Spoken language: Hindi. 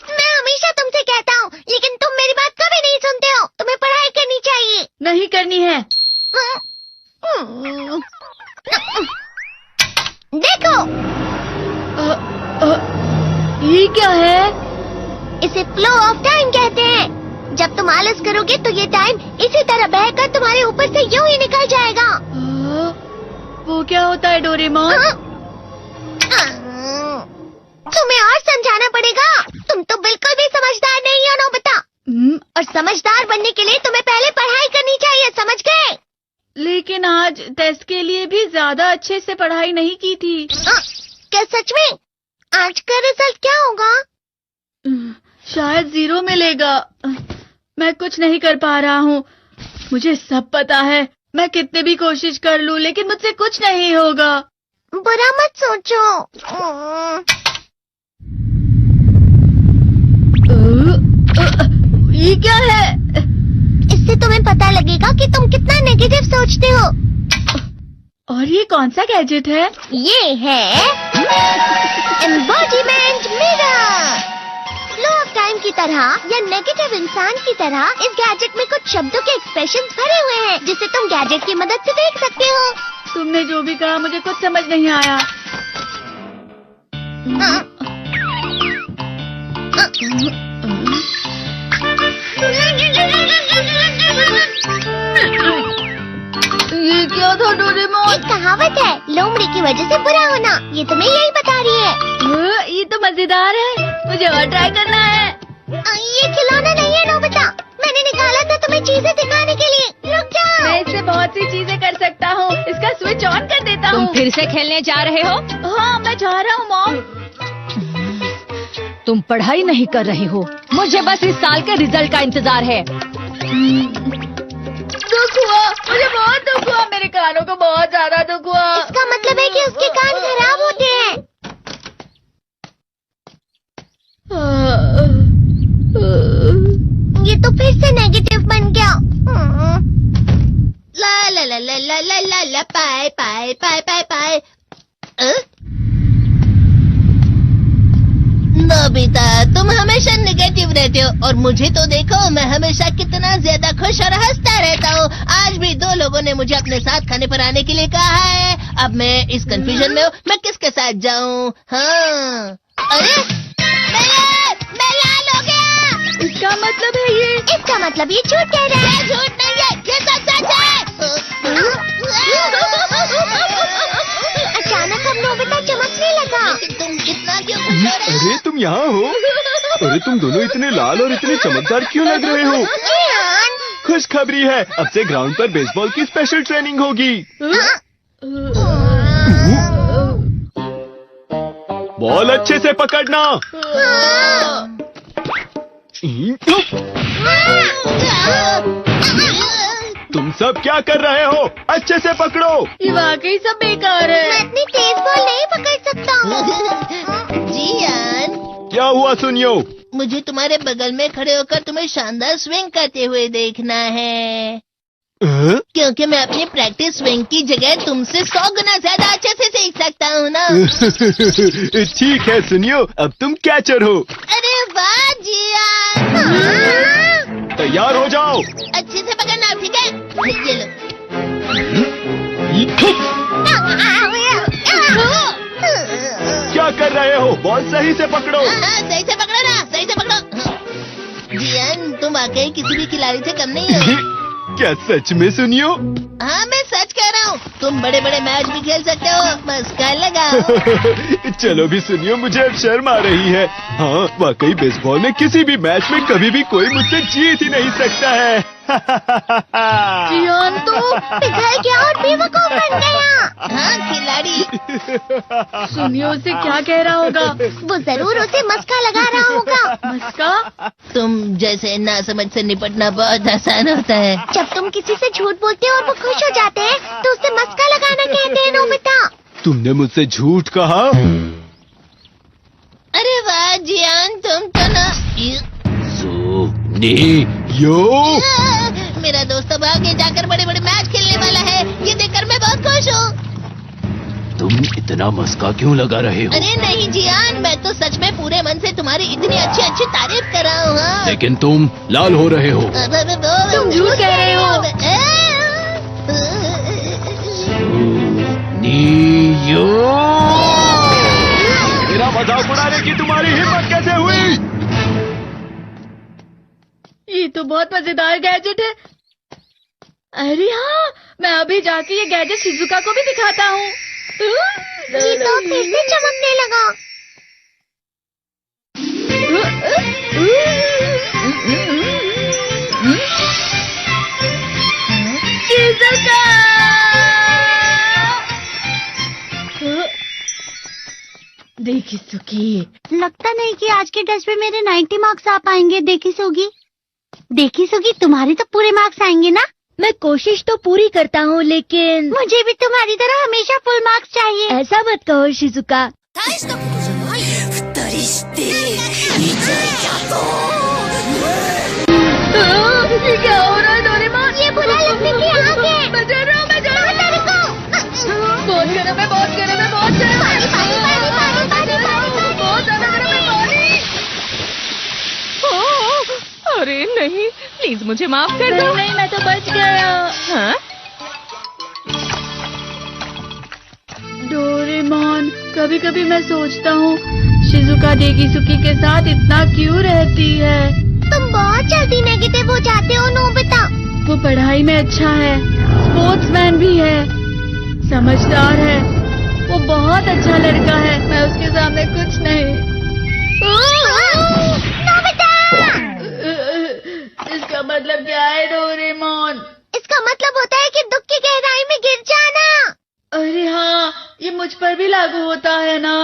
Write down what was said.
मैं हमेशा तुमसे कहता हूँ, लेकिन तुम मेरी बात कभी नहीं सुनते हो। तुम्हें पढ़ाई करनी चाहिए। नहीं करनी है। देखो, ये क्या है? इसे फ्लो ऑफ टाइम कहते हैं। जब तुम आलस करोगे तो ये टाइम इसी तरह बहकर तुम्हारे ऊपर से यूं ही निकल जाएगा। वो क्या होता है डोरेमोन? तुम्हें और समझाना पड़ेगा। तुम तो बिल्कुल भी समझदार नहीं हो नोबिता। और समझदार बनने के लिए तुम्हें पहले पढ़ाई करनी चाहिए, समझ गए? लेकिन आज टेस्ट के लिए भी ज्यादा अच्छे से पढ़ाई नहीं की थी। क्या सच में? आज का रिजल्ट क्या होगा? शायद 0 मिलेगा। मैं कुछ नहीं कर पा रहा हूँ। मुझे सब पता है। मैं कितने भी कोशिश कर लूँ, लेकिन मुझसे कुछ नहीं होगा। बुरा मत सोचो। ये क्या है? इससे तुम्हें पता लगेगा कि तुम कितना नेगेटिव सोचते हो। और ये कौन सा गैजेट है? ये है embodiment mirror. Flow of time की तरह या नेगेटिव इंसान की तरह इस गैजेट में कुछ शब्दों के एक्सप्रेशंस भरे हुए हैं, जिसे तुम गैजेट की मदद से देख सकते हो। तुमने जो भी कहा मुझे कुछ समझ नहीं आया। ये क्या था डोरेमोन? एक कहावत है, लोमड़ी की वजह से बुरा होना। ये तुम्हें यही बता रही है। ये तो मजेदार है। मुझे और ट्राई करना है। ये खिलौना नहीं है नोबिता। मैंने निकाला था तुम्हें चीजें दिखाने के लिए। रुक जाओ। मैं इससे बहुत सी चीजें कर सकता हूँ। इसका स्विच ऑन कर देता हूँ। तुम फिर से खेलने जा रहे हो? हाँ, मैं जा रहा हूँ मॉम। तुम पढ़ाई नहीं कर रही हो। मुझे बस इस साल के रिजल्ट का इंतजार है। दुख हुआ, मुझे बहुत दुख हुआ। मेरे कानों को बहुत ज्यादा दुख हुआ। इसका मतलब है कि उसके कान खराब होते हैं। ये तो फिर से नेगेटिव बन गया। ला ला ला ला ला ला ला ला पाए पाए पाए पाए पाए। नोबिता, तुम हमेशा नेगेटिव रहते हो और मुझे तो देखो, मैं हमेशा कितना ज्यादा खुश और हंसता रहता हूँ। आज भी 2 लोगों ने मुझे अपने साथ खाने पर आने के लिए कहा है। अब मैं इस कंफ्यूजन में हूँ, मैं किसके साथ जाऊँ? हाँ, अरे मैं लाल हो गया। इसका मतलब है ये? इसका मतलब ये झूठ कह रहा है। झूठ नहीं है, ये सब सच है। अचानक अब नोबिता चमकने लगा। तुम कितना क्यों खुश हो रहे हो? अरे तुम यहाँ हो? अरे तुम दोनों इतने लाल और इतने चमकदार क्यों लग रहे हो? खुशखबरी है, अब से ग्राउंड पर बेसबॉल की स्पेशल ट्रेनिंग होगी। बॉल अच्छे से पकड़ना। तुम सब क्या कर रहे हो? अच्छे से पकड़ो। ये वाकई सब बेकार मैं है। इतनी तेज बॉल नहीं पकड़ सकता हूँ। जियान, क्या हुआ सुनियो? मुझे तुम्हारे बगल में खड़े होकर तुम्हें शानदार स्विंग करते हुए देखना है, क्योंकि मैं अपनी प्रैक्टिस स्विंग की जगह तुमसे 100 गुना ज्यादा अच्छे से सीख सकता हूँ ना। ठीक है सुनियो, अब तुम कैचर हो। अरे वाह जियान। तैयार हो जाओ। अच्छे से पकड़ना, ठीक है? ये लो। क्या कर रहे हो? बॉल सही से पकड़ो। सही से पकड़ो ना, सही से पकड़ो। जियान, तुम वाकई किसी भी खिलाड़ी से कम नहीं हो। क्या सच में सुनियो? हाँ, मैं सच कह रहा हूँ। तुम बड़े बड़े मैच भी खेल सकते हो, बस कर लगाओ। चलो भी सुनियो, मुझे अब शर्म आ रही है। हाँ, वाकई बेसबॉल में किसी भी मैच में कभी भी कोई मुझसे जीत ही नहीं सकता है। जियान तो पिघल गया और बेवकूफ बन गया। हाँ, खिलाड़ी। सुनियो से क्या कह रहा होगा? वो जरूर उसे मस्का लगा रहा होगा। मस्का? तुम जैसे नासमझ से निपटना बहुत आसान होता है। जब तुम किसी से झूठ बोलते हो और वो खुश हो जाते हैं, तो उसे मस्का लगाना कहते हैं नोबिता। तुमने मुझसे झूठ कहा? अरे वाह जियान, तुम तो ना। यो, मेरा दोस्त अब आगे जाकर बड़े बड़े मैच खेलने वाला है। ये देखकर मैं बहुत खुश हूँ। तुम इतना मस्का क्यों लगा रहे हो? अरे नहीं जियान, मैं तो सच में पूरे मन से तुम्हारी इतनी अच्छी अच्छी तारीफ कर रहा हूँ। हाँ। लेकिन तुम लाल हो रहे हो। तुम झूठ कह रहे हो। नीयो, मेरा मजाक उड़ाने की तुम्हारी हिम्मत कैसे हुई? ये तो बहुत मजेदार गैजेट है। अरे हाँ, मैं अभी जाके ये गैजेट शिजुका को भी दिखाता हूँ। जी तो फिर से चमकने लगा। शिजुका! देखी सुकी, लगता नहीं कि आज के टेस्ट में मेरे 90 मार्क्स आ पाएंगे। देखी सोगी तुम्हारे तो पूरे मार्क्स आएंगे ना? मैं कोशिश तो पूरी करता हूँ, लेकिन मुझे भी तुम्हारी तरह हमेशा फुल मार्क्स चाहिए। ऐसा मत कहो शिजुका। ये क्या हो रहा है डोरेमोन? ये बुरा लगने की आग है। मैं डर रहा हूँ, मैं डर रहा हूँ। बहुत गर्म है, बहुत गर्म है, बहुत गर्म है। बहुत ज्यादा गर्म है पानी। अरे नहीं, प्लीज मुझे माफ कर दो। नहीं, मैं तो बच गया। हाँ? डोरेमोन, कभी कभी मैं सोचता हूँ शिजुका डेगिसुकी के साथ इतना क्यों रहती है। तुम बहुत जल्दी नेगेटिव हो जाते हो नोबिता। वो पढ़ाई में अच्छा है, स्पोर्ट्समैन भी है, समझदार है। वो बहुत अच्छा लड़का है। मैं उसके सामने कुछ नहीं। नोबिता! इसका मतलब क्या है डोरेमोन? इसका मतलब होता है कि दुख की गहराई में गिर जाना। अरे हाँ, ये मुझ पर भी लागू होता है ना।